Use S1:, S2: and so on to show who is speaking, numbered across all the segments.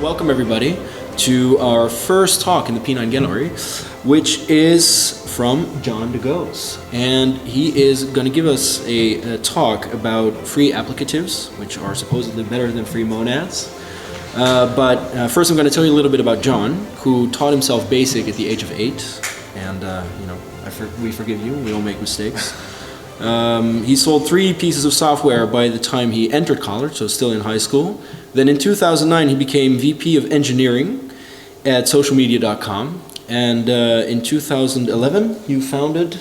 S1: Welcome everybody to our first talk in the P9 Gallery, which is from John DeGose. And he is going to give us a talk about free applicatives, which are supposedly better than free monads. But first I'm going to tell you a little bit about John, who taught himself BASIC at the age of 8. And, we forgive you, we all make mistakes. He sold 3 pieces of software by the time he entered college, so still in high school. Then in 2009, he became VP of Engineering at socialmedia.com. And in 2011, you founded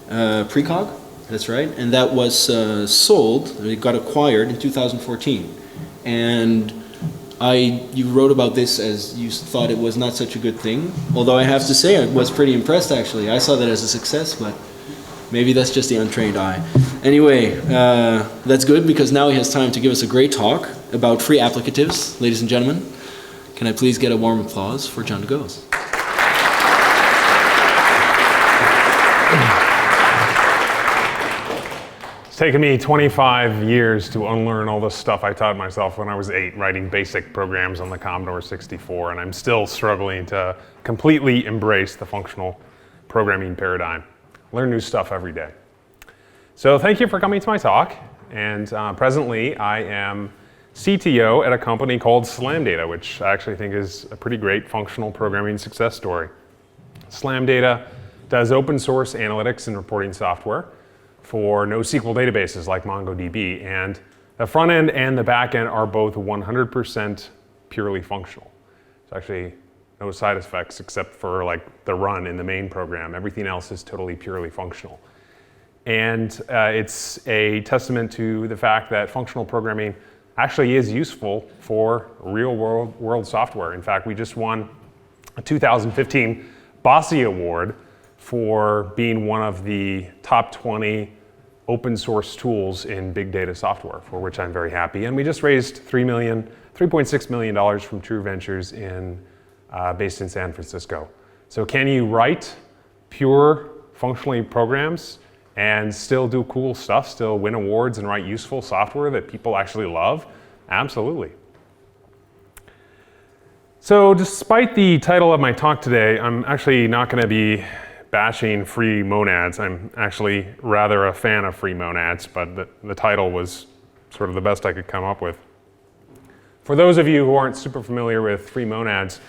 S1: Precog, that's right. And that was sold, it got acquired in 2014. And you wrote about this as you thought it was not such a good thing. Although I have to say, I was pretty impressed actually. I saw that as a success, but maybe that's just the untrained eye. Anyway, that's good because now he has time to give us a great talk about free applicatives. Ladies and gentlemen, can I please get a warm applause for John DeGose?
S2: It's taken me 25 years to unlearn all the stuff I taught myself when I was 8, writing basic programs on the Commodore 64, and I'm still struggling to completely embrace the functional programming paradigm. Learn new stuff every day. So thank you for coming to my talk, and presently I am CTO at a company called SlamData, which I actually think is a pretty great functional programming success story. SlamData does open source analytics and reporting software for NoSQL databases like MongoDB, and the front end and the back end are both 100% purely functional. So actually no side effects except for like the run in the main program. Everything else is totally purely functional. And it's a testament to the fact that functional programming actually is useful for real world software. In fact, we just won a 2015 BOSSY Award for being one of the top 20 open source tools in big data software, for which I'm very happy. And we just raised $3.6 million from True Ventures based in San Francisco. So can you write pure functionally programs and still do cool stuff, still win awards and write useful software that people actually love? Absolutely. So despite the title of my talk today, I'm actually not going to be bashing free monads. I'm actually rather a fan of free monads, but the title was sort of the best I could come up with. For those of you who aren't super familiar with free monads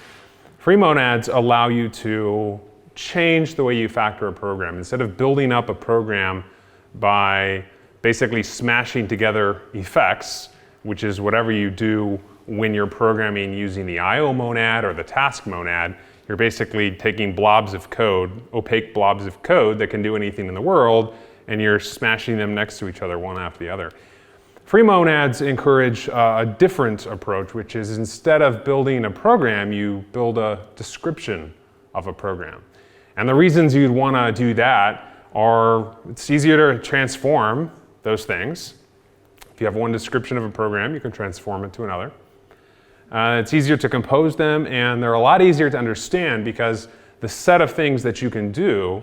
S2: allow you to change the way you factor a program. Instead of building up a program by basically smashing together effects, which is whatever you do when you're programming using the IO monad or the task monad, you're basically taking blobs of code, opaque blobs of code that can do anything in the world, and you're smashing them next to each other, one after the other. Free monads encourage a different approach, which is instead of building a program, you build a description of a program. And the reasons you'd want to do that are it's easier to transform those things. If you have one description of a program, you can transform it to another. It's easier to compose them, and they're a lot easier to understand because the set of things that you can do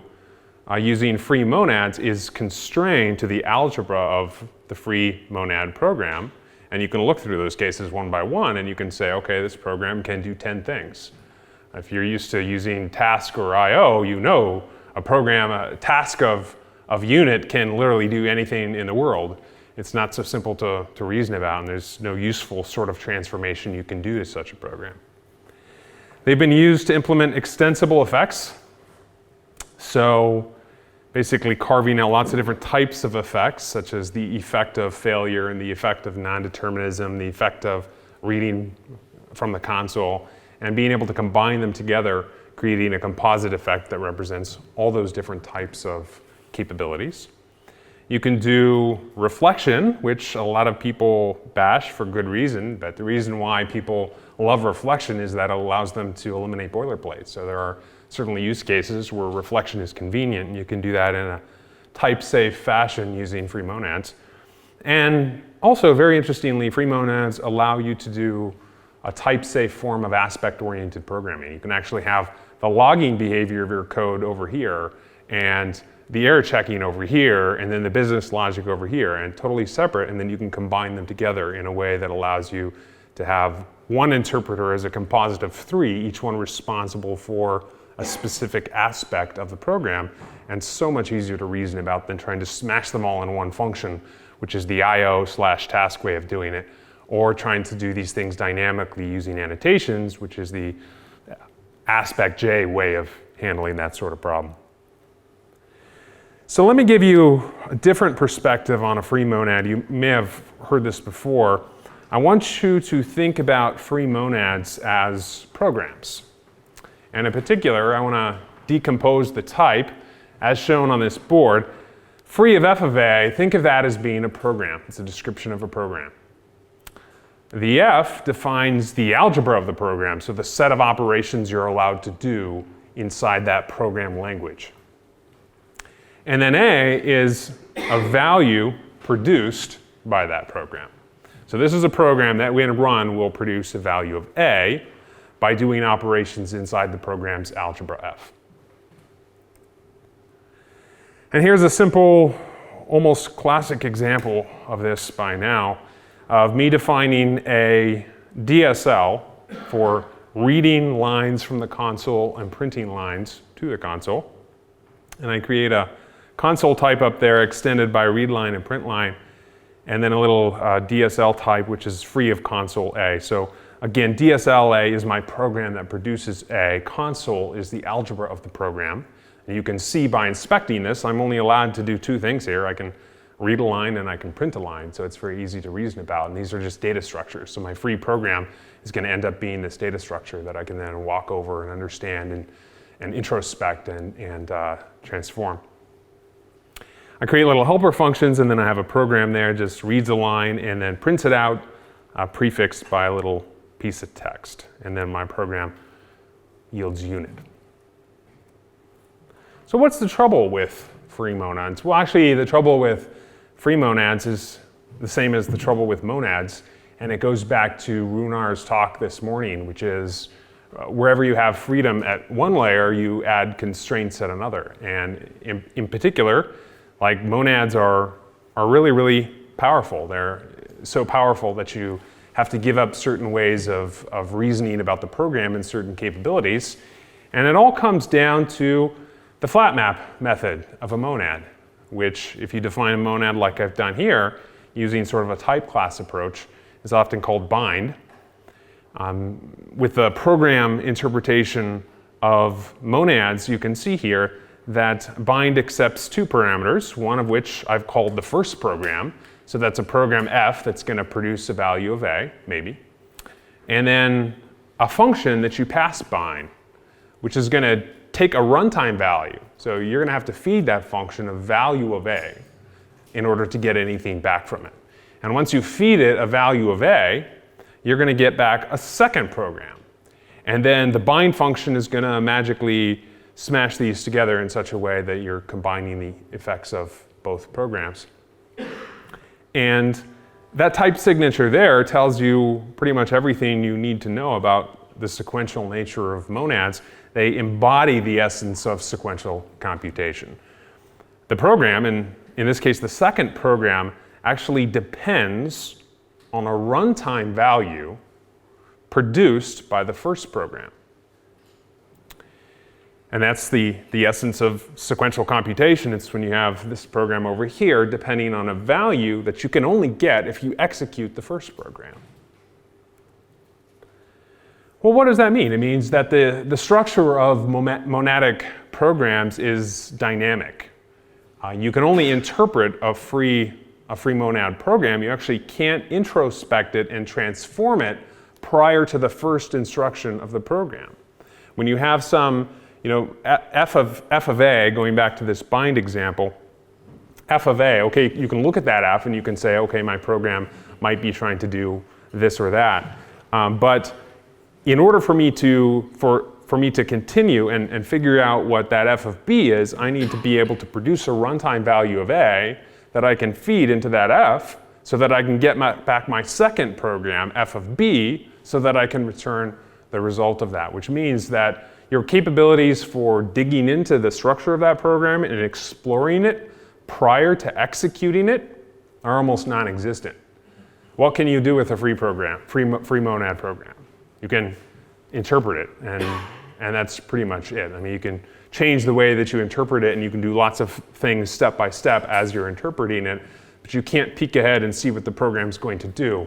S2: using free monads is constrained to the algebra of the free monad program. And you can look through those cases one by one, and you can say, okay, this program can do 10 things. If you're used to using task or IO, you know a task of unit can literally do anything in the world. It's not so simple to reason about, and there's no useful sort of transformation you can do to such a program. They've been used to implement extensible effects. So basically carving out lots of different types of effects, such as the effect of failure and the effect of non-determinism, the effect of reading from the console, and being able to combine them together, creating a composite effect that represents all those different types of capabilities. You can do reflection, which a lot of people bash for good reason, but the reason why people love reflection is that it allows them to eliminate boilerplate. So there are certainly use cases where reflection is convenient, and you can do that in a type-safe fashion using free monads. And also, very interestingly, free monads allow you to do a type-safe form of aspect-oriented programming. You can actually have the logging behavior of your code over here, and the error checking over here, and then the business logic over here, and totally separate, and then you can combine them together in a way that allows you to have one interpreter as a composite of 3, each one responsible for a specific aspect of the program, and so much easier to reason about than trying to smash them all in one function, which is the IO/task way of doing it, or trying to do these things dynamically using annotations, which is the aspect J way of handling that sort of problem. So let me give you a different perspective on a free monad. You may have heard this before. I want you to think about free monads as programs. And in particular, I want to decompose the type as shown on this board. Free of f of a, think of that as being a program. It's a description of a program. The f defines the algebra of the program, so the set of operations you're allowed to do inside that program language. And then a is a value produced by that program. So this is a program that when run will produce a value of a by doing operations inside the program's algebra f. And here's a simple, almost classic example of this by now, of me defining a DSL for reading lines from the console and printing lines to the console. And I create a console type up there extended by readLine and printLine, and then a little DSL type which is free of console A. So again, DSL A is my program that produces A. Console is the algebra of the program. And you can see by inspecting this, I'm only allowed to do 2 things here. I can read a line and I can print a line, so it's very easy to reason about. And these are just data structures. So my free program is going to end up being this data structure that I can then walk over and understand and introspect and transform. I create little helper functions, and then I have a program there, just reads a line and then prints it out, prefixed by a little piece of text. And then my program yields unit. So what's the trouble with free monads? Well, actually, the trouble with free monads is the same as the trouble with monads, and it goes back to Runar's talk this morning, which is wherever you have freedom at one layer, you add constraints at another. And in particular, like monads are really, really powerful. They're so powerful that you have to give up certain ways of reasoning about the program and certain capabilities. And it all comes down to the flat map method of a monad, which if you define a monad like I've done here, using sort of a type class approach, is often called bind. With the program interpretation of monads, you can see here that bind accepts 2 parameters, one of which I've called the first program. So that's a program f that's going to produce a value of a, maybe. And then a function that you pass bind, which is going to take a runtime value. So you're going to have to feed that function a value of a in order to get anything back from it. And once you feed it a value of a, you're going to get back a second program. And then the bind function is going to magically smash these together in such a way that you're combining the effects of both programs. And that type signature there tells you pretty much everything you need to know about the sequential nature of monads. They embody the essence of sequential computation. The program, and in this case the second program, actually depends on a runtime value produced by the first program. And that's the essence of sequential computation. It's when you have this program over here depending on a value that you can only get if you execute the first program. Well, what does that mean? It means that the structure of monadic programs is dynamic. You can only interpret a free monad program. You actually can't introspect it and transform it prior to the first instruction of the program. When you have some, f of a, going back to this bind example, f of a, okay, you can look at that f and you can say, okay, my program might be trying to do this or that. But in order for me to continue and figure out what that f of b is, I need to be able to produce a runtime value of a that I can feed into that f so that I can get back my second program, f of b, so that I can return the result of that, which means that your capabilities for digging into the structure of that program and exploring it prior to executing it are almost non-existent. What can you do with a free monad program? You can interpret it, and that's pretty much it. I mean, you can change the way that you interpret it, and you can do lots of things step by step as you're interpreting it, but you can't peek ahead and see what the program's going to do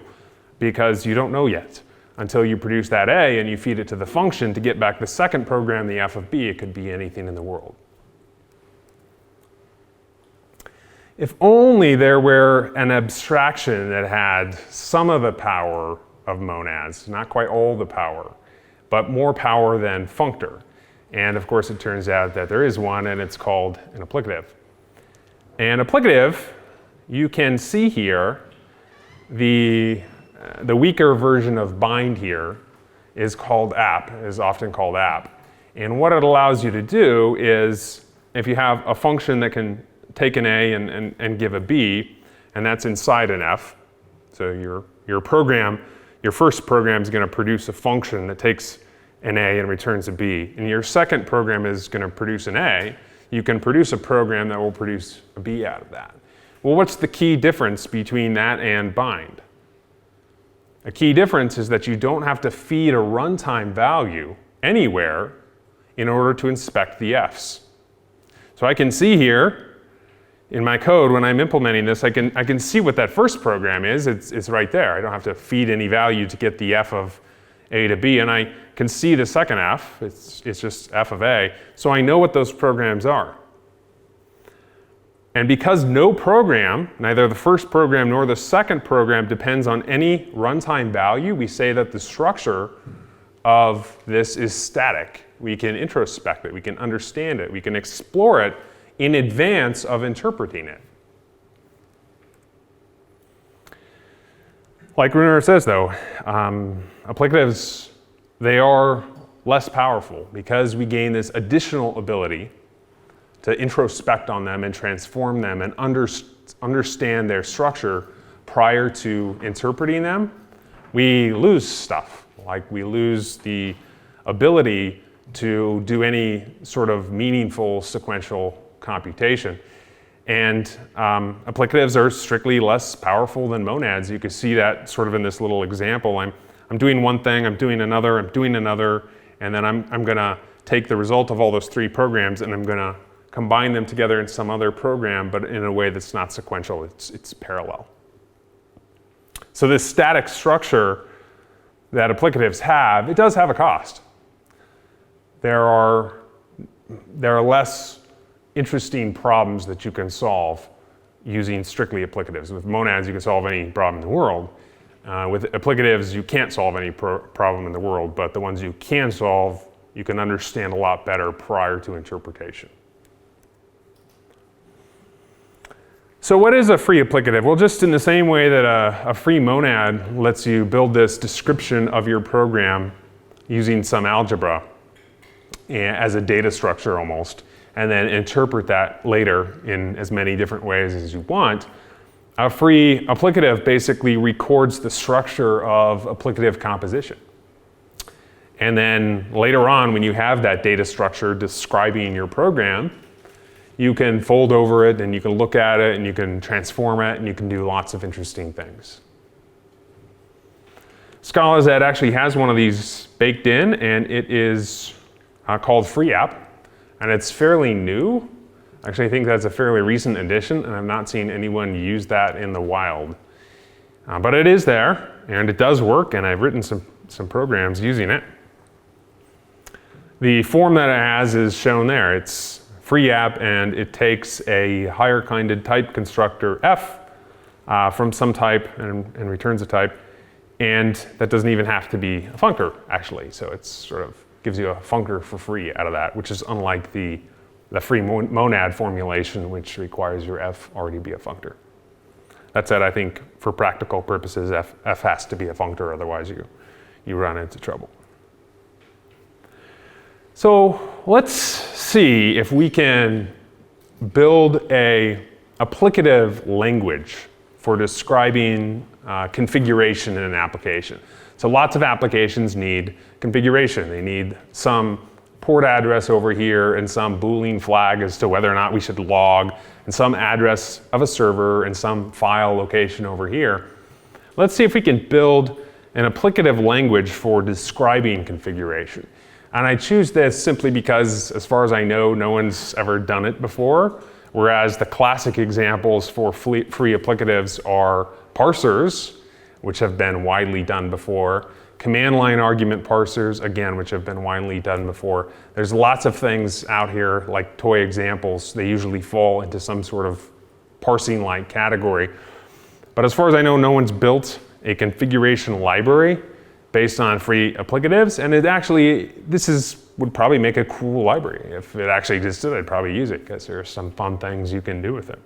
S2: because you don't know yet until you produce that A and you feed it to the function to get back the second program, the f of b. It could be anything in the world. If only there were an abstraction that had some of the power of monads, not quite all the power, but more power than functor. And of course it turns out that there is one, and it's called an applicative. An applicative, you can see here, the weaker version of bind here is called app, is often called app. And what it allows you to do is, if you have a function that can take an A and give a B, and that's inside an F, so your program, your first program is going to produce a function that takes an A and returns a B, and your second program is going to produce an A, you can produce a program that will produce a B out of that. Well, what's the key difference between that and bind? A key difference is that you don't have to feed a runtime value anywhere in order to inspect the Fs. So I can see here in my code when I'm implementing this, I can see what that first program is. It's right there. I don't have to feed any value to get the F of A to B, and I can see the second F. It's just F of A. So I know what those programs are. And because no program, neither the first program nor the second program, depends on any runtime value, we say that the structure of this is static. We can introspect it, we can understand it, we can explore it in advance of interpreting it. Like Runar says though, applicatives, they are less powerful because we gain this additional ability to introspect on them and transform them and understand their structure prior to interpreting them. We lose stuff, like we lose the ability to do any sort of meaningful sequential computation. And applicatives are strictly less powerful than monads. You can see that sort of in this little example. I'm doing one thing, I'm doing another, and then I'm gonna take the result of all those three programs and I'm gonna combine them together in some other program, but in a way that's not sequential, it's parallel. So this static structure that applicatives have, it does have a cost. There are less interesting problems that you can solve using strictly applicatives. With monads, you can solve any problem in the world. With applicatives, you can't solve any problem in the world, but the ones you can solve, you can understand a lot better prior to interpretation. So what is a free applicative? Well, just in the same way that a free monad lets you build this description of your program using some algebra as a data structure almost, and then interpret that later in as many different ways as you want, a free applicative basically records the structure of applicative composition. And then later on, when you have that data structure describing your program, you can fold over it and you can look at it and you can transform it and you can do lots of interesting things. Scala Z actually has one of these baked in, and it is called FreeApp, and it's fairly new. Actually, I think that's a fairly recent addition, and I've not seen anyone use that in the wild. But it is there, and it does work, and I've written some programs using it. The form that it has is shown there. It's FreeApp, and it takes a higher kinded type constructor f from some type and returns a type, and that doesn't even have to be a functor actually. So it's sort of gives you a functor for free out of that, which is unlike the free monad formulation, which requires your f already be a functor. That said, I think for practical purposes, f has to be a functor, otherwise you run into trouble. So let's see if we can build a applicative language for describing configuration in an application. So lots of applications need configuration. They need some port address over here and some Boolean flag as to whether or not we should log, and some address of a server and some file location over here. Let's see if we can build an applicative language for describing configuration. And I choose this simply because, as far as I know, no one's ever done it before, whereas the classic examples for free applicatives are parsers, which have been widely done before, command line argument parsers, again, which have been widely done before. There's lots of things out here, like toy examples. They usually fall into some sort of parsing-like category. But as far as I know, no one's built a configuration library based on free applicatives, and would probably make a cool library. If it actually existed, I'd probably use it, because there's some fun things you can do with it.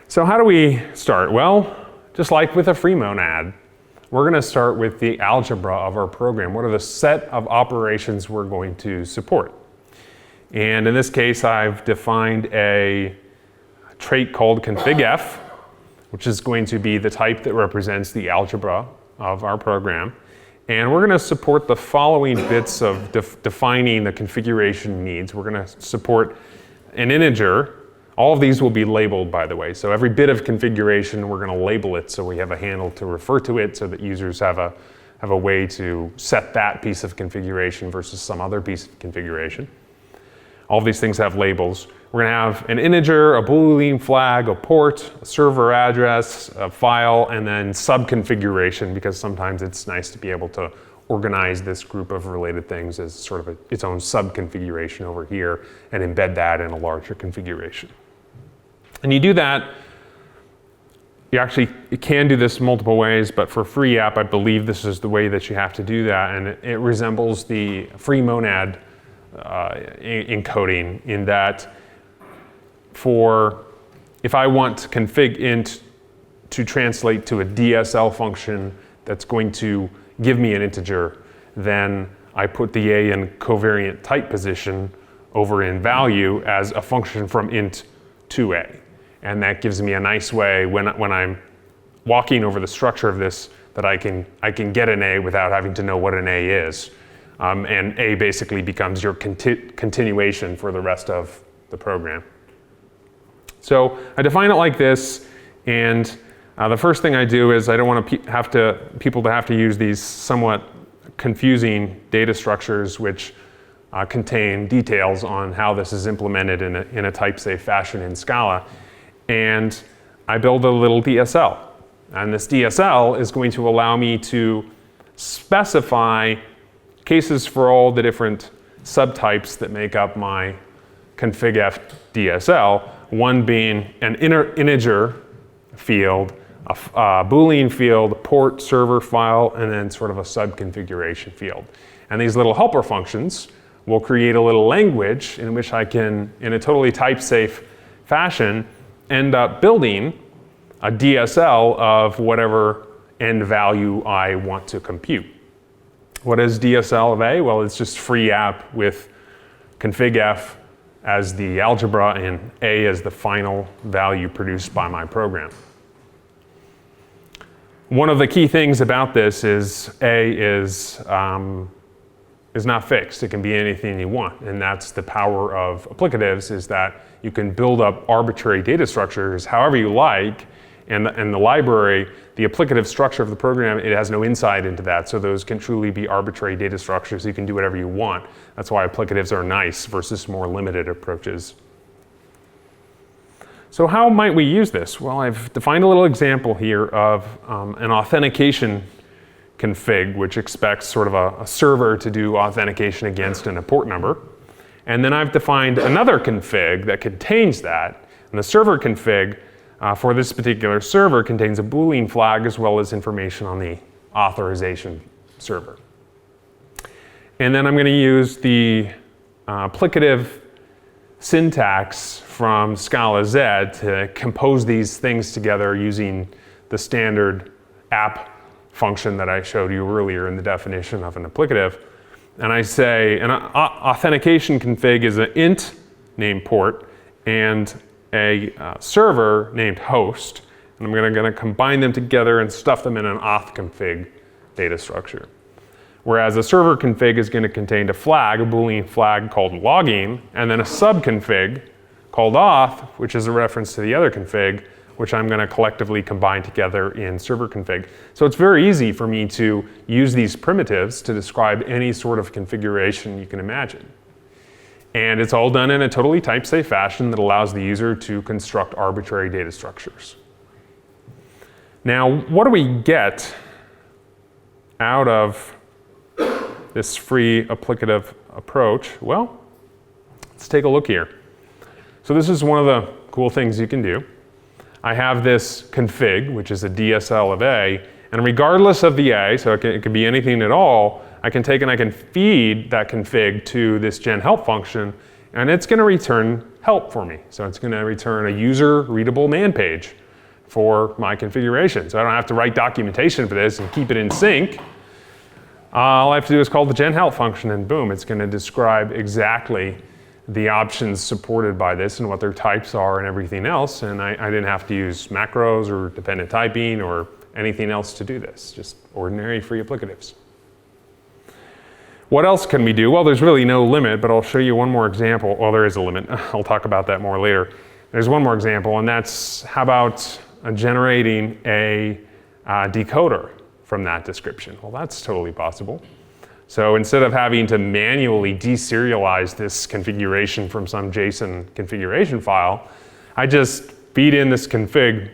S2: So how do we start? Well, just like with a free monad, we're going to start with the algebra of our program. What are the set of operations we're going to support? And in this case, I've defined a trait called config_f, which is going to be the type that represents the algebra of our program. And we're going to support the following bits of defining the configuration needs. We're going to support an integer. All of these will be labeled, by the way. So every bit of configuration, we're going to label it so we have a handle to refer to it, so that users have a way to set that piece of configuration versus some other piece of configuration. All of these things have labels. We're going to have an integer, a Boolean flag, a port, a server address, a file, and then subconfiguration, because sometimes it's nice to be able to organize this group of related things as sort of its own subconfiguration over here and embed that in a larger configuration. And you do that, you can do this multiple ways, but for free app, I believe this is the way that you have to do that, and it resembles the free monad encoding, in that if I want config int to translate to a DSL function that's going to give me an integer, then I put the a in covariant type position over in value as a function from int to a. And that gives me a nice way when I'm walking over the structure of this, that I can get an a without having to know what an a is. And a basically becomes your continuation for the rest of the program. So I define it like this, and the first thing I do is I don't want people to have to use these somewhat confusing data structures which contain details on how this is implemented in a type-safe fashion in Scala. And I build a little DSL. And this DSL is going to allow me to specify cases for all the different subtypes that make up my config_f DSL, one being an integer field, a Boolean field, a port, server, file, and then sort of a subconfiguration field. And these little helper functions will create a little language in which I can, in a totally type-safe fashion, end up building a DSL of whatever end value I want to compute. What is DSL of A? Well, it's just free app with config_f as the algebra and A as the final value produced by my program. One of the key things about this is A is not fixed. It can be anything you want, and that's the power of applicatives, is that you can build up arbitrary data structures however you like, and the library, the applicative structure of the program, it has no insight into that, so those can truly be arbitrary data structures. You can do whatever you want. That's why applicatives are nice versus more limited approaches. So how might we use this? Well, I've defined a little example here of an authentication config, which expects sort of a server to do authentication against a port number. And then I've defined another config that contains that. And the server config for this particular server contains a Boolean flag as well as information on the authorization server. And then I'm going to use the applicative syntax from Scala Z to compose these things together using the standard app function that I showed you earlier in the definition of an applicative. And I say an authentication config is an int named port and a server named host. And I'm going to combine them together and stuff them in an auth config data structure. Whereas a server config is going to contain a flag, a Boolean flag called logging, and then a subconfig called auth, which is a reference to the other config, which I'm going to collectively combine together in server config. So it's very easy for me to use these primitives to describe any sort of configuration you can imagine. And it's all done in a totally type-safe fashion that allows the user to construct arbitrary data structures. Now, what do we get out of this free applicative approach? Well, let's take a look here. So this is one of the cool things you can do. I have this config, which is a DSL of A, and regardless of the A, so it can be anything at all, I can take and I can feed that config to this gen help function, and it's going to return help for me. So it's going to return a user readable man page for my configuration. So I don't have to write documentation for this and keep it in sync. All I have to do is call the gen help function, and boom, it's going to describe exactly the options supported by this and what their types are and everything else. And I didn't have to use macros or dependent typing or anything else to do this, just ordinary free applicatives. What else can we do? Well, there's really no limit, but I'll show you one more example. Well, there is a limit. I'll talk about that more later. There's one more example, and that's how about generating a decoder from that description? Well, that's totally possible. So instead of having to manually deserialize this configuration from some JSON configuration file, I just feed in this config,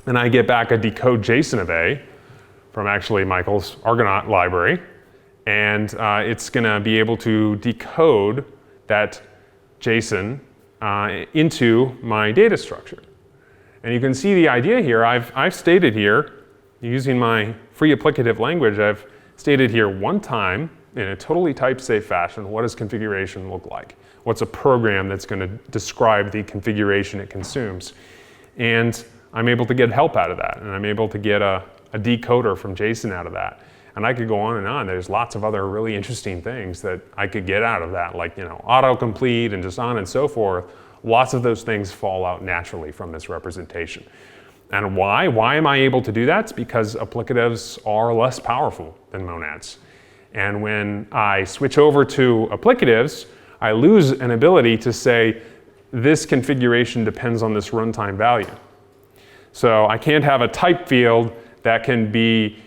S2: and I get back a decode JSON of A from actually Michael's Argonaut library. And it's going to be able to decode that JSON into my data structure. And you can see the idea here. I've stated here, using my free applicative language, I've stated here one time in a totally type-safe fashion, what does configuration look like? What's a program that's going to describe the configuration it consumes? And I'm able to get help out of that, and I'm able to get a decoder from JSON out of that. And I could go on and on. There's lots of other really interesting things that I could get out of that, like autocomplete and just on and so forth. Lots of those things fall out naturally from this representation. And why? Why am I able to do that? It's because applicatives are less powerful than monads. And when I switch over to applicatives, I lose an ability to say, this configuration depends on this runtime value. So I can't have a type field that can be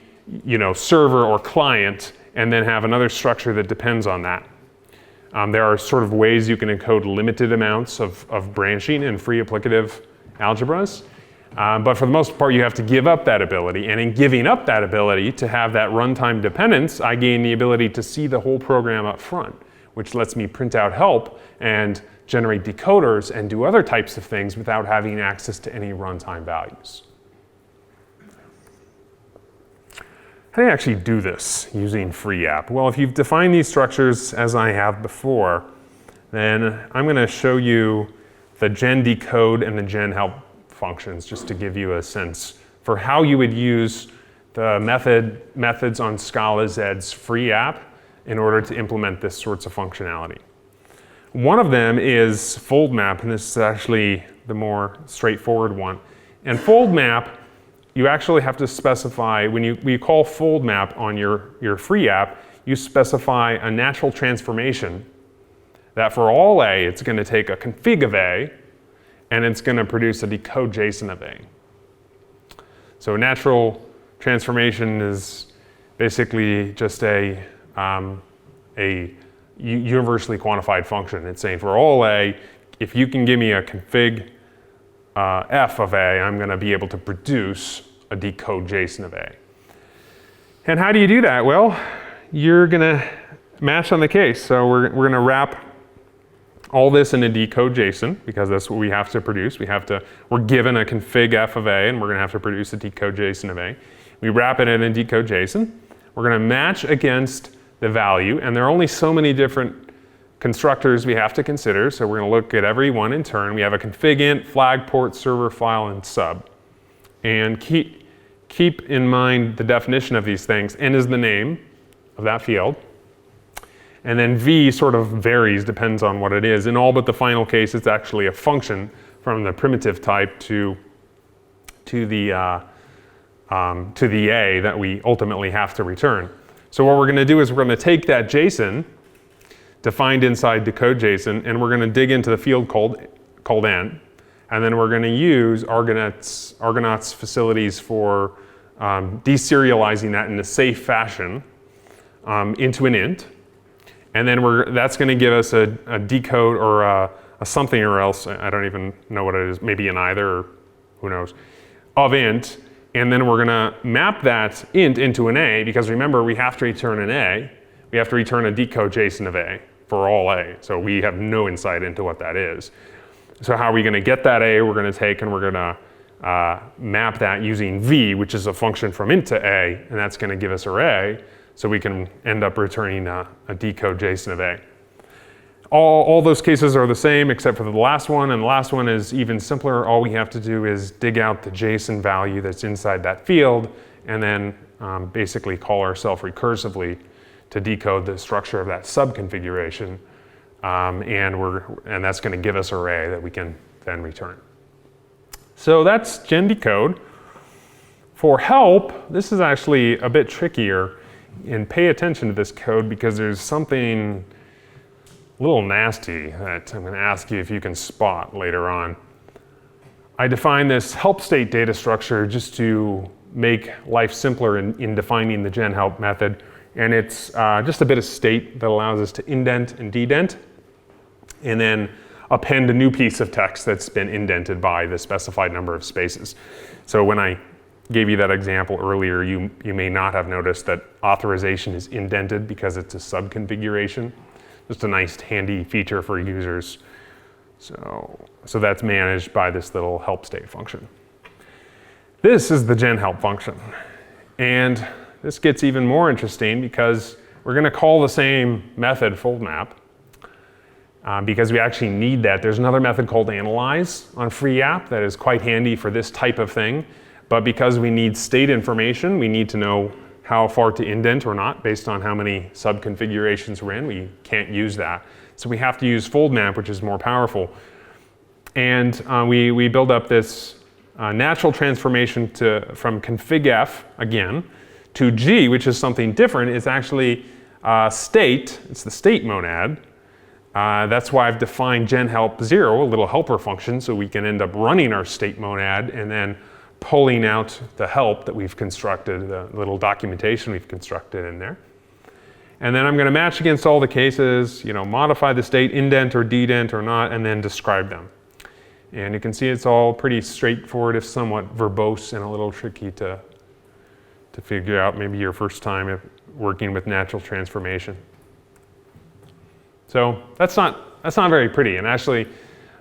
S2: server or client, and then have another structure that depends on that. There are sort of ways you can encode limited amounts of branching in free applicative algebras. But for the most part, you have to give up that ability. And in giving up that ability to have that runtime dependence, I gain the ability to see the whole program up front, which lets me print out help and generate decoders and do other types of things without having access to any runtime values. How do you actually do this using free app? Well, if you've defined these structures as I have before, then I'm going to show you the gen decode and the gen help functions just to give you a sense for how you would use the methods on Scala Z's free app in order to implement this sorts of functionality. One of them is fold map, and this is actually the more straightforward one. And fold map, you actually have to specify, when you call fold map on your free app, you specify a natural transformation that for all A, it's going to take a config of A, and it's going to produce a decode JSON of A. So natural transformation is basically just a universally quantified function. It's saying for all A, if you can give me a config f of A, I'm going to be able to produce a decode JSON of A. And how do you do that? Well, you're going to match on the case. So we're going to wrap all this in a decode JSON, because that's what we have to produce. We're given a config f of A, and we're going to have to produce a decode JSON of A. We wrap it in a decode JSON. We're going to match against the value, and there are only so many different constructors we have to consider, so we're going to look at every one in turn. We have a config int, flag, port, server, file, and sub. And keep in mind the definition of these things. N is the name of that field. And then V sort of varies, depends on what it is. In all but the final case, it's actually a function from the primitive type to the A that we ultimately have to return. So what we're going to do is we're going to take that JSON defined inside decode JSON, and we're going to dig into the field called N, And then we're going to use Argonaut's facilities for deserializing that in a safe fashion into an int. And then that's going to give us a decode or a something or else, I don't even know what it is, maybe an either, or who knows, of int. And then we're going to map that int into an a, because remember, we have to return an a. We have to return a decode JSON of a for all a. So we have no insight into what that is. So how are we going to get that a? We're going to take and we're going to map that using v, which is a function from int to a, and that's going to give us array. So we can end up returning a decode JSON of a. All those cases are the same except for the last one, and the last one is even simpler. All we have to do is dig out the JSON value that's inside that field, and then basically call ourselves recursively to decode the structure of that subconfiguration, and that's going to give us an array that we can then return. So that's gen decode. For help, this is actually a bit trickier, and pay attention to this code because there's something a little nasty that I'm going to ask you if you can spot later on. I define this help state data structure just to make life simpler in defining the gen help method, and it's just a bit of state that allows us to indent and dedent, and then append a new piece of text that's been indented by the specified number of spaces. So when I gave you that example earlier, you may not have noticed that authorization is indented because it's a subconfiguration. Just a nice handy feature for users. So that's managed by this little help state function. This is the gen help function. And this gets even more interesting because we're going to call the same method fold map because we actually need that. There's another method called analyze on free app that is quite handy for this type of thing. But because we need state information, we need to know how far to indent or not based on how many subconfigurations we're in. We can't use that. So we have to use fold map, which is more powerful. And we build up this natural transformation from config f, again, to G, which is something different. It's actually state. It's the state monad. That's why I've defined gen help 0, a little helper function, so we can end up running our state monad and then pulling out the help that we've constructed, the little documentation we've constructed in there. And then I'm going to match against all the cases, modify the state, indent or dedent or not, and then describe them. And you can see it's all pretty straightforward, if somewhat verbose and a little tricky to figure out maybe your first time working with natural transformation. So that's not very pretty. And actually,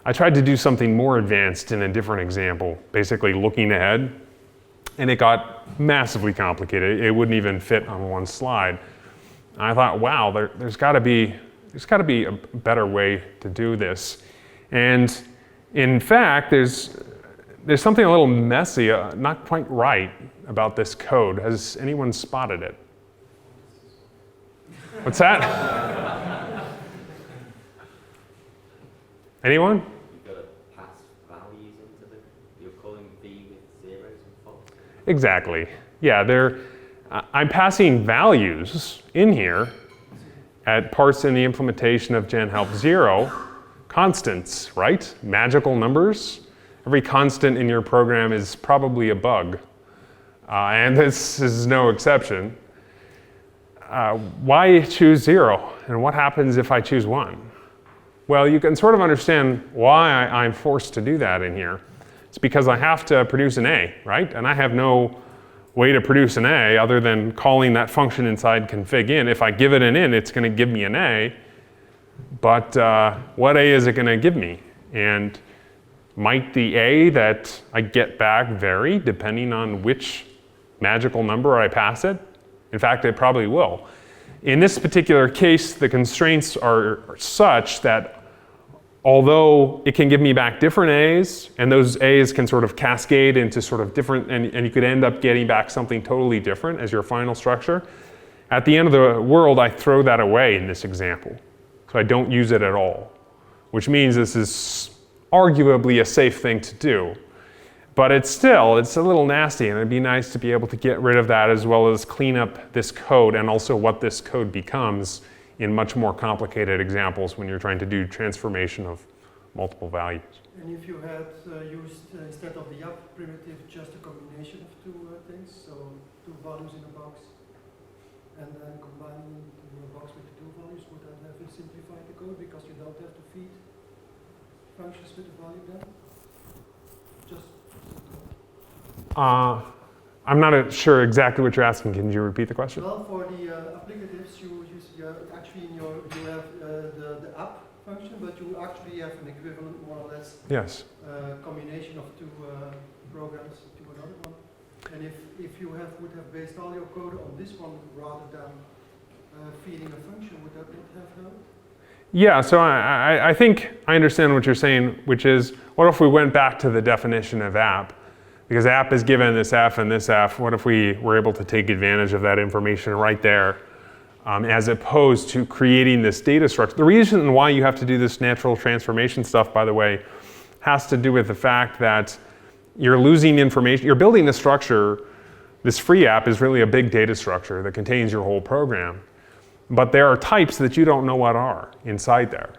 S2: I tried to do something more advanced in a different example, basically looking ahead, and it got massively complicated. It wouldn't even fit on one slide. And I thought, wow, there's got to be a better way to do this. And in fact, there's something a little messy, not quite right about this code. Has anyone spotted it? What's that? Anyone?
S3: You've got to pass values into you're calling v with zeros and false.
S2: Exactly. Yeah, I'm passing values in here at parts in the implementation of gen help 0, constants, right? Magical numbers. Every constant in your program is probably a bug, and this is no exception. Why choose 0, and what happens if I choose 1? Well, you can sort of understand why I'm forced to do that in here. It's because I have to produce an A, right? And I have no way to produce an A other than calling that function inside config in. If I give it an in, it's going to give me an A. But what A is it going to give me? And might the A that I get back vary depending on which magical number I pass it? In fact, it probably will. In this particular case, the constraints are such that although it can give me back different A's, and those A's can sort of cascade into sort of different, and you could end up getting back something totally different as your final structure. At the end of the world, I throw that away in this example. So I don't use it at all, which means this is arguably a safe thing to do. But it's a little nasty, and it'd be nice to be able to get rid of that as well as clean up this code and also what this code becomes in much more complicated examples when you're trying to do transformation multiple values.
S4: And if you had used, instead of the up primitive, just a combination of two things, so two values in a box, and then combining the box with the two values, would that have simplified the code because you don't have to feed functions with the value then? Just
S2: I'm not sure exactly what you're asking. Can you repeat the question?
S4: well, for the applicatives, you actually in your you have the up function, but you actually have an equivalent, more or less,
S2: Yes.
S4: combination of two programs to another one. And if you would have based all your code on this one rather than feeding a function, would that not have helped?
S2: Yeah, so I think I understand what you're saying, which is, what if we went back to the definition of app? Because app is given this f and this f. What if we were able to take advantage of that information right there, as opposed to creating this data structure? The reason why you have to do this natural transformation stuff, by the way, has to do with the fact that you're losing information. You're building a structure. This free app is really a big data structure that contains your whole program. But there are types that you don't know what are inside there.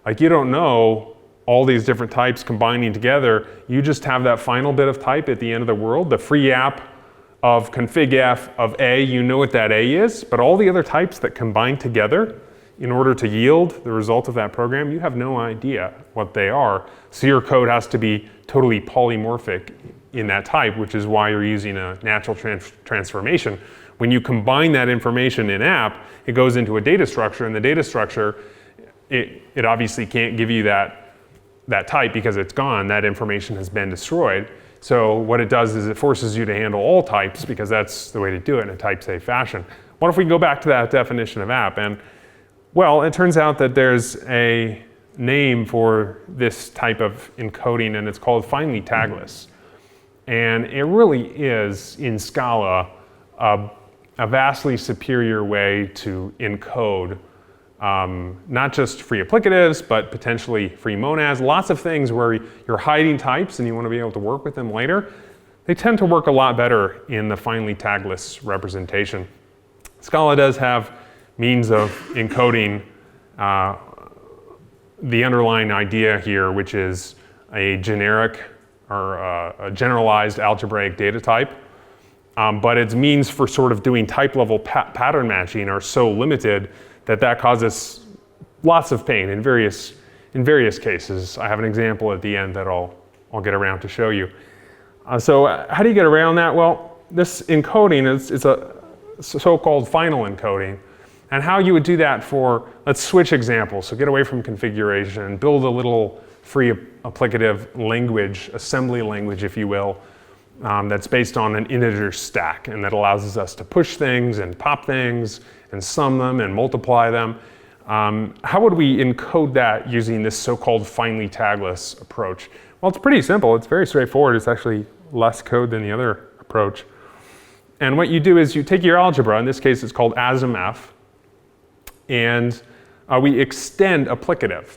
S2: Like, you don't know all these different types combining together. You just have that final bit of type at the end of the world, the free app of config f of a. You know what that a is, but all the other types that combine together in order to yield the result of that program, you have no idea what they are. So your code has to be totally polymorphic in that type, which is why you're using a natural transformation. When you combine that information in app, it goes into a data structure, and the data structure, it obviously can't give you that type because it's gone. That information has been destroyed. So what it does is it forces you to handle all types, because that's the way to do it in a type-safe fashion. What if we go back to that definition of app? And well, it turns out that there's a name for this type of encoding, and it's called finely tagless. And it really is, in Scala, a vastly superior way to encode not just free applicatives, but potentially free monads. Lots of things where you're hiding types and you want to be able to work with them later. They tend to work a lot better in the finely tagless representation. Scala does have means of encoding the underlying idea here, which is a generic or a generalized algebraic data type. But its means for sort of doing type level pattern matching are so limited that causes lots of pain in various cases. I have an example at the end that I'll get around to show you. So how do you get around that? Well, this encoding is a so-called final encoding. And how you would do that for, let's switch examples. So get away from configuration and build a little free applicative language, assembly language, if you will, that's based on an integer stack, and that allows us to push things and pop things and sum them and multiply them. How would we encode that using this so-called finely tagless approach? Well, it's pretty simple. It's very straightforward. It's actually less code than the other approach. And what you do is you take your algebra, in this case it's called ASMF, and we extend applicative.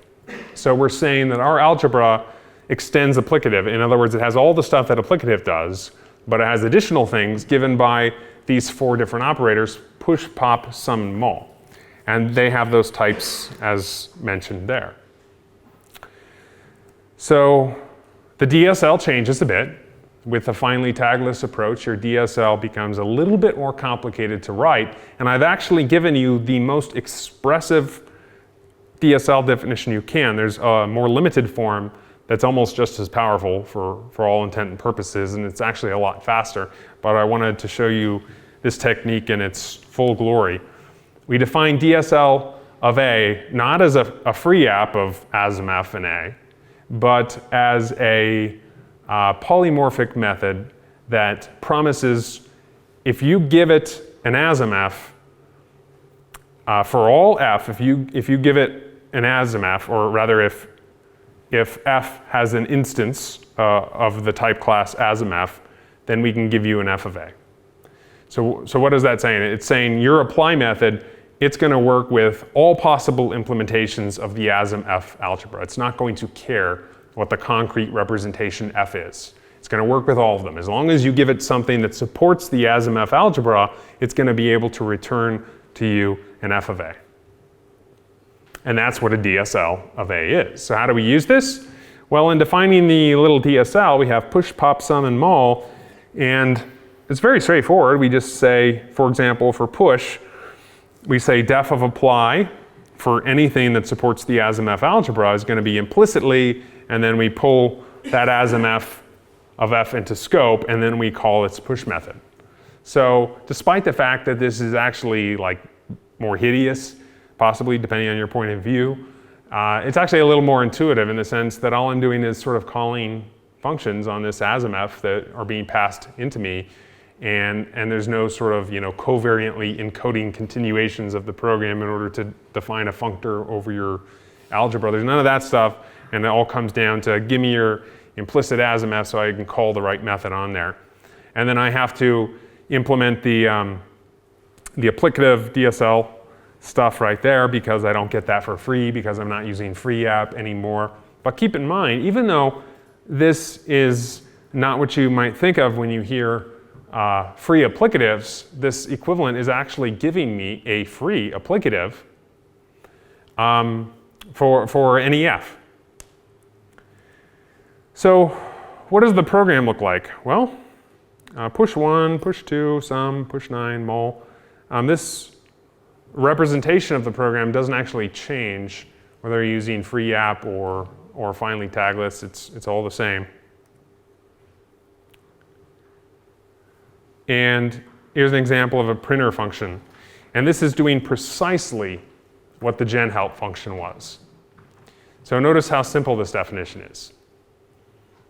S2: So we're saying that our algebra extends applicative. In other words, it has all the stuff that applicative does, but it has additional things given by these four different operators: push, pop, sum, and mul. And they have those types as mentioned there. So the DSL changes a bit. With the finely tagless approach, your DSL becomes a little bit more complicated to write, and I've actually given you the most expressive DSL definition you can. There's a more limited form that's almost just as powerful for all intent and purposes, and it's actually a lot faster. But I wanted to show you this technique in its full glory. We define DSL of A not as a free app of ASMF and A, but as a polymorphic method that promises, if you give it an ASMF for all f, if you give it an ASMF, or rather if f has an instance of the type class ASMF, then we can give you an f of a. So what is that saying? It's saying your apply method, it's going to work with all possible implementations of the ASMF algebra. It's not going to care what the concrete representation f is. It's going to work with all of them. As long as you give it something that supports the ASMF algebra, it's going to be able to return to you an f of a. And that's what a DSL of A is. So how do we use this? Well, in defining the little DSL, we have push, pop, sum, and mul. And it's very straightforward. We just say, for example, for push, we say def of apply for anything that supports the ASM-F algebra is going to be implicitly, and then we pull that ASM-F of F into scope, and then we call its push method. So despite the fact that this is actually like more hideous, possibly depending on your point of view, it's actually a little more intuitive in the sense that all I'm doing is sort of calling functions on this ASM-F that are being passed into me, and there's no sort of covariantly encoding continuations of the program in order to define a functor over your algebra. There's none of that stuff, and it all comes down to give me your implicit ASM-F so I can call the right method on there. And then I have to implement the applicative DSL stuff right there because I don't get that for free because I'm not using free app anymore. But keep in mind, even though this is not what you might think of when you hear free applicatives, this equivalent is actually giving me a free applicative for NEF. So what does the program look like? Well, push 1, push 2, sum, push 9, mul. This representation of the program doesn't actually change whether you're using free app or finally tagless. It's all the same. And here's an example of a printer function. And this is doing precisely what the genhelp function was. So notice how simple this definition is.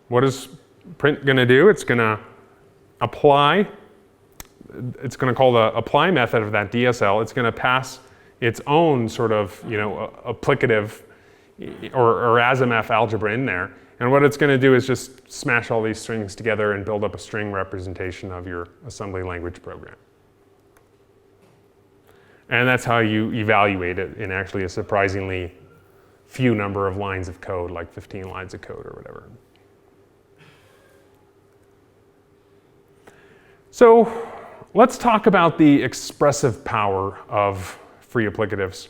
S2: What is print going to do? It's going to apply. It's going to call the apply method of that DSL. It's going to pass its own sort of applicative or ASM-F algebra in there. And what it's going to do is just smash all these strings together and build up a string representation of your assembly language program. And that's how you evaluate it in actually a surprisingly few number of lines of code, like 15 lines of code or whatever. So let's talk about the expressive power of free applicatives.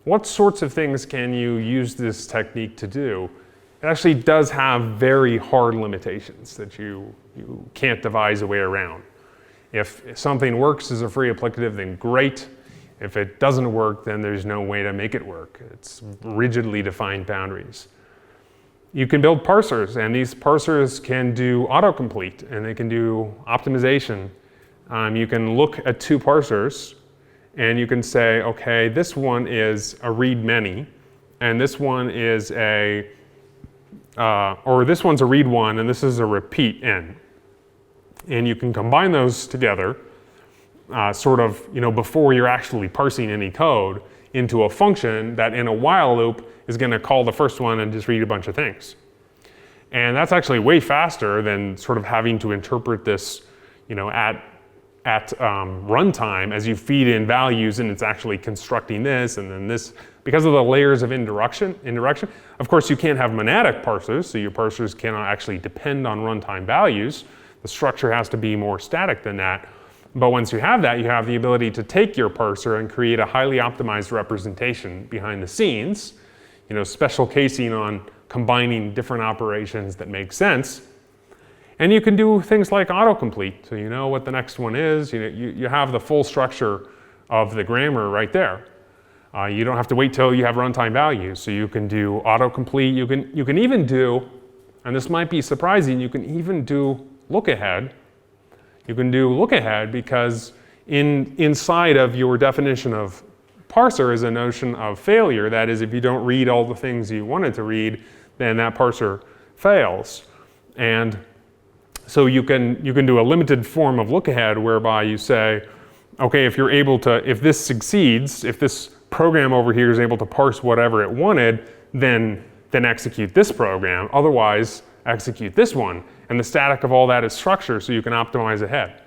S2: What sorts of things can you use this technique to do? It actually does have very hard limitations that you can't devise a way around. If something works as a free applicative, then great. If it doesn't work, then there's no way to make it work. It's rigidly defined boundaries. You can build parsers, and these parsers can do autocomplete, and they can do optimization. You can look at two parsers, and you can say, okay, this one is a read many, and this one is or this one's a read one, and this is a repeat n. And you can combine those together, sort of, before you're actually parsing any code, into a function that in a while loop is going to call the first one and just read a bunch of things. And that's actually way faster than sort of having to interpret this, at runtime as you feed in values and it's actually constructing this and then this. Because of the layers of indirection, of course you can't have monadic parsers, so your parsers cannot actually depend on runtime values. The structure has to be more static than that. But once you have that, you have the ability to take your parser and create a highly optimized representation behind the scenes, special casing on combining different operations that make sense. And you can do things like autocomplete, so you know what the next one is. You have the full structure of the grammar right there. You don't have to wait till you have runtime values, so you can do autocomplete. You can even do, and this might be surprising, you can even do look ahead. You can do look ahead because inside of your definition of parser is a notion of failure. That is, if you don't read all the things you wanted to read, then that parser fails. And so you can do a limited form of look ahead whereby you say, okay, if this succeeds, if this program over here is able to parse whatever it wanted, then execute this program. Otherwise, execute this one. And the static of all that is structure, so you can optimize ahead.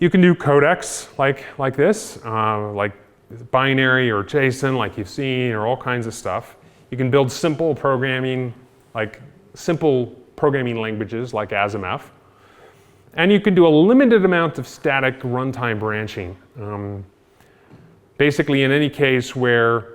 S2: You can do codecs like this, like binary or JSON like you've seen, or all kinds of stuff. You can build simple programming, like simple programming languages like ASM-F. And you can do a limited amount of static runtime branching. basically in any case where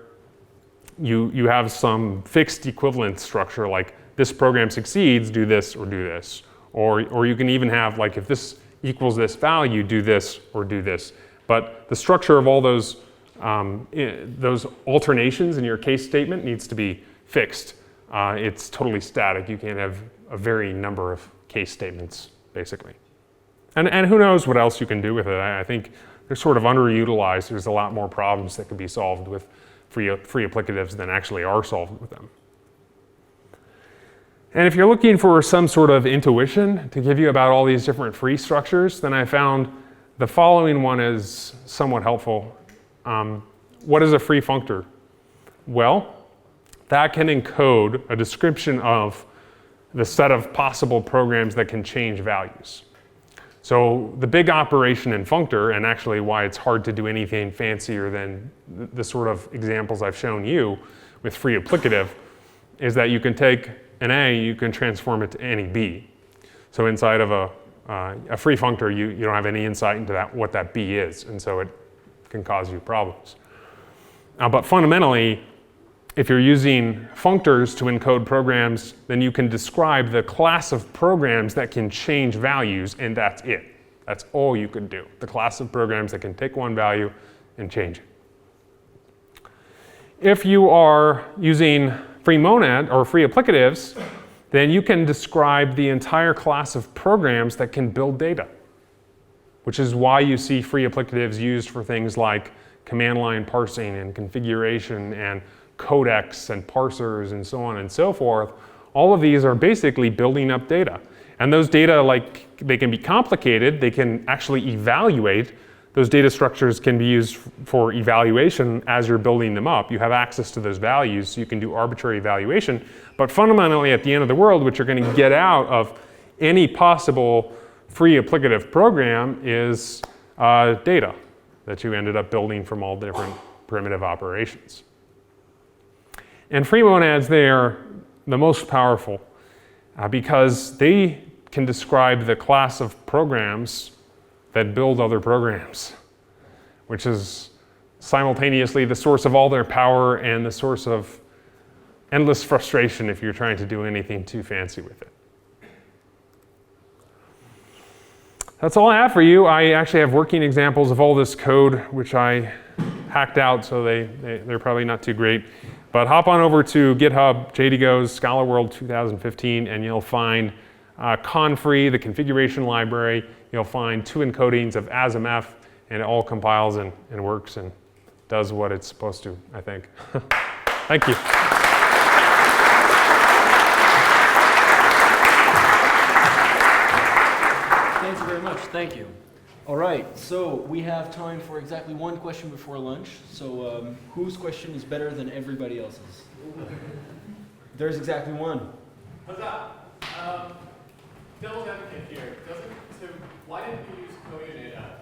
S2: you have some fixed equivalent structure, like this program succeeds, do this or do this. Or you can even have, like, if this equals this value, do this or do this. But the structure of all those alternations in your case statement needs to be fixed. It's totally static. You can't have a varying number of case statements, basically. And who knows what else you can do with it. I think they're sort of underutilized. There's a lot more problems that could be solved with free applicatives than actually are solved with them. And if you're looking for some sort of intuition to give you about all these different free structures, then I found the following one is somewhat helpful. What is a free functor? Well, that can encode a description of the set of possible programs that can change values. So the big operation in functor, and actually why it's hard to do anything fancier than the sort of examples I've shown you with free applicative, is that you can take an A, you can transform it to any B. So inside of a free functor, you don't have any insight into what that B is, and so it can cause you problems. But fundamentally, if you're using functors to encode programs, then you can describe the class of programs that can change values, and that's it. That's all you could do. The class of programs that can take one value and change it. If you are using free monad or free applicatives, then you can describe the entire class of programs that can build data, which is why you see free applicatives used for things like command line parsing and configuration and codecs and parsers and so on and so forth. All of these are basically building up data. And those data, like, they can be complicated, they can actually evaluate. Those data structures can be used for evaluation as you're building them up. You have access to those values, so you can do arbitrary evaluation. But fundamentally, at the end of the world, what you're going to get out of any possible free applicative program is data that you ended up building from all the different primitive operations. And free monads, they are the most powerful because they can describe the class of programs that build other programs, which is simultaneously the source of all their power and the source of endless frustration if you're trying to do anything too fancy with it. That's all I have for you. I actually have working examples of all this code, which I hacked out, so they're probably not too great. But hop on over to GitHub, JD Goes, Scala World 2015, and you'll find Confree, the configuration library. You'll find 2 encodings of ASMF, and it all compiles and works and does what it's supposed to, I think. Thank you.
S1: Thank you very much. Thank you. All right, so we have time for exactly one question before lunch. So whose question is better than everybody else's? There's exactly one.
S5: Huzzah! Devil's advocate here. Why didn't you use co-data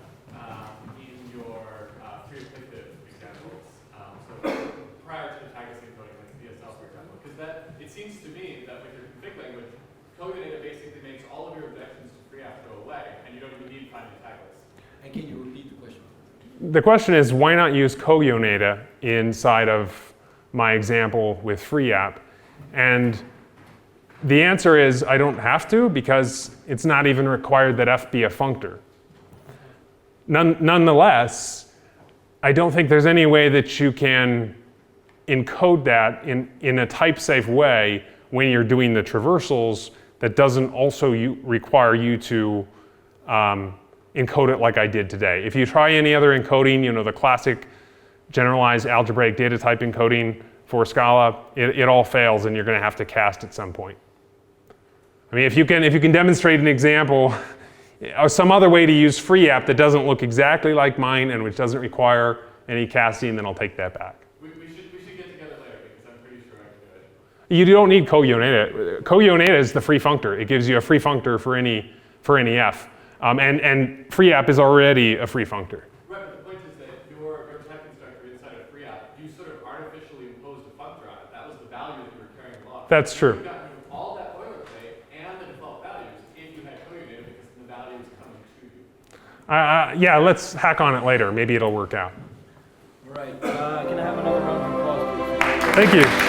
S5: in your free applicative examples? So prior to tagless encoding, like DSL, for example, because it seems to me that with your config language, co-data basically makes all of your objections to free app go away, and you don't even need finding tagless.
S1: And can you repeat the question?
S2: The question is, why not use co-data inside of my example with free app? And the answer is I don't have to, because it's not even required that f be a functor. Nonetheless, I don't think there's any way that you can encode that in a type-safe way when you're doing the traversals that doesn't also require you to encode it like I did today. If you try any other encoding, the classic generalized algebraic data type encoding for Scala, it all fails and you're going to have to cast at some point. I mean, if you can demonstrate an example or some other way to use free app that doesn't look exactly like mine and which doesn't require any casting, then I'll take that back.
S5: We should get together later because I'm pretty sure I can do it.
S2: You don't need co-data. Co-data is the free functor. It gives you a free functor for any f. And free app is already a free functor.
S5: Right, but the point is that your type constructor inside of free app, you sort of artificially imposed a functor on it. That was the value that you were carrying along.
S2: That's true.
S5: You got all that boilerplate and the default values if you had co-data because the value is coming to you.
S2: Yeah, let's hack on it later. Maybe it'll work out.
S1: All Right. Can I have another round of applause, please?
S2: Thank you.